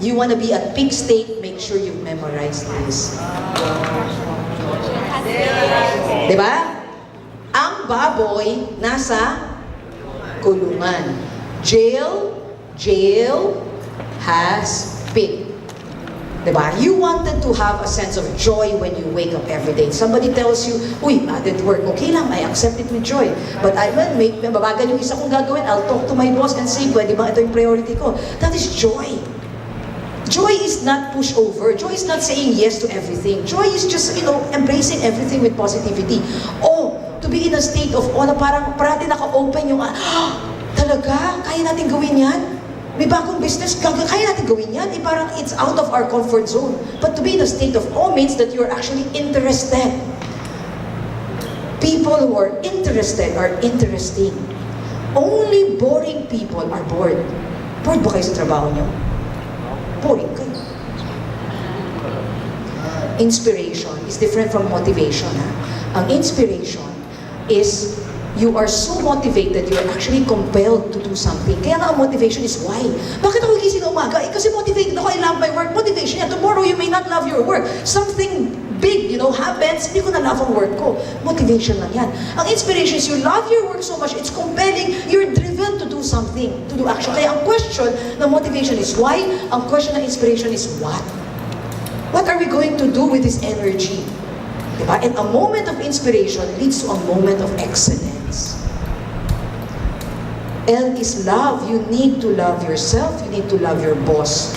You want to be at peak state, make sure you've memorized this. Diba? Ang baboy nasa kulungan. Jail has pig. Diba? You wanted to have a sense of joy when you wake up every day. Somebody tells you, uy, added work, okay lang, I accept it with joy. But I will make, mabagal yung isa kong gagawin, I'll talk to my boss and say, pwede ba ito yung priority ko? That is joy. Joy is not pushover. Joy is not saying yes to everything. Joy is just, embracing everything with positivity. Oh, to be in a state of, na parang parati naka-open yung, talaga? Kaya natin gawin yan? May bagong business, kaya natin gawin yan? Parang it's out of our comfort zone. But to be in a state of awe means that you're actually interested. People who are interested are interesting. Only boring people are bored. Bored ba kayo sa trabaho nyo? Boring kayo. Inspiration is different from motivation. Ang inspiration is you are so motivated, you are actually compelled to do something. Kaya nga ang motivation is why? Bakit ako gising na umaga? Kasi motivated ako, I love my work. Motivation yan. Tomorrow you may not love your work. Something big, happens, hindi ko na love ang work ko. Motivation lang yan. Ang inspiration is you love your work so much, it's compelling, you're driven to do something, to do action. Kaya ang question ng motivation is why? Ang question ng inspiration is what? What are we going to do with this energy? Diba? And a moment of inspiration leads to a moment of excellence. L is love. You need to love yourself. You need to love your boss.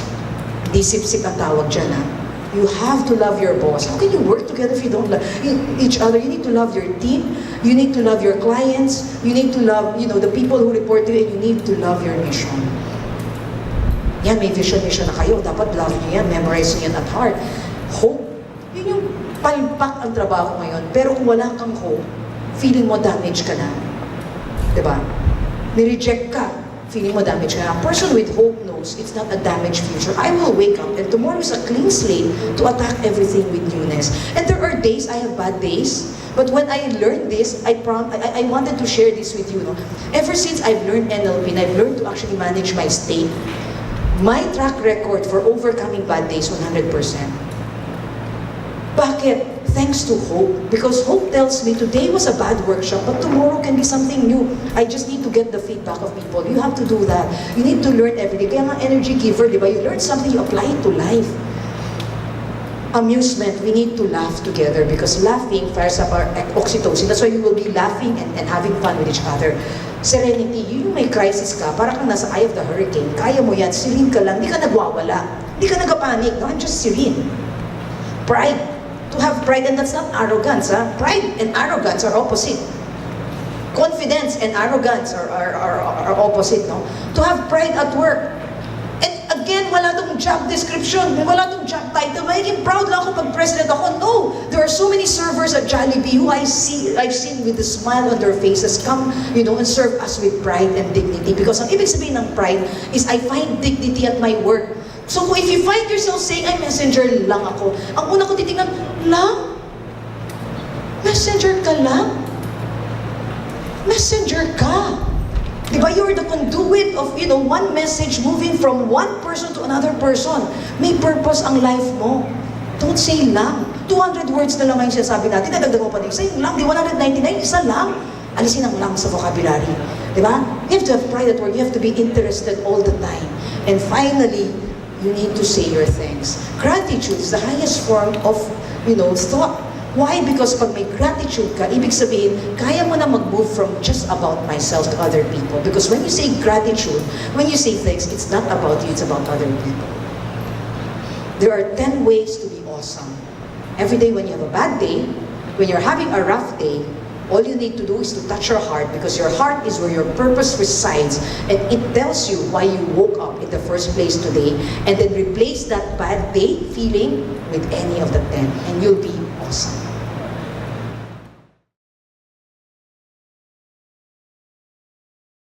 Disip-sip ang tawag dyan, You have to love your boss. How can you work together if you don't love each other? You need to love your team. You need to love your clients. You need to love, the people who report to you. And you need to love your mission. Yan, may vision na kayo. Dapat love nyo yan. Memorize nyo yan at heart. Hope. Yun yung palpak ang trabaho ngayon. Pero kung wala kang hope, feeling mo damage ka na. Diba? Ni-reject ka, feeling mo damage ka na. A person with hope knows it's not a damaged future. I will wake up and tomorrow is a clean slate to attack everything with newness. And there are days, I have bad days. But when I learned this, I wanted to share this with you. Ever since I've learned NLP and I've learned to actually manage my state, my track record for overcoming bad days, 100%. Bakit? Thanks to hope. Because hope tells me today was a bad workshop, but tomorrow can be something new. I just need to get the feedback of people. You have to do that. You need to learn every day. Kaya nga energy giver, di ba? You learn something, you apply it to life. Amusement, we need to laugh together because laughing fires up our oxytocin. That's why you will be laughing and having fun with each other. Serenity, yung may crisis ka, parang kang nasa eye of the hurricane. Kaya mo yan, serene ka lang, di ka nagwawala. Di ka nagpapanik. No, I'm just serene. Pride. To have pride, and that's not arrogance. Pride and arrogance are opposite. Confidence and arrogance are opposite. No? To have pride at work. And again, wala tong job description, wala tong job title. Magiging proud lang ako pag president ako. No! There are so many servers at Jollibee who I've seen with a smile on their faces come, and serve us with pride and dignity. Because ang ibig sabihin ng pride is I find dignity at my work. So if you find yourself saying, ay, messenger lang ako, ang una ko titignan, lang? Messenger ka lang? Messenger ka. Diba, you're the conduit of, one message moving from one person to another person. May purpose ang life mo. Don't say lang. 200 words na lang yung sinasabi natin, nadagdag mo pa din. Say lang, di 199, isa lang. Alisin ang lang sa vocabulary. Diba? You have to have pride at work. You have to be interested all the time. And finally, you need to say your thanks. Gratitude is the highest form of, thought. Why? Because pag may gratitude ka, ibig sabihin, kaya mo na mag-move from just about myself to other people. Because when you say gratitude, when you say thanks, it's not about you, it's about other people. There are 10 ways to be awesome. Every day when you have a bad day, when you're having a rough day, all you need to do is to touch your heart because your heart is where your purpose resides and it tells you why you woke up in the first place today, and then replace that bad day feeling with any of the 10 and you'll be awesome.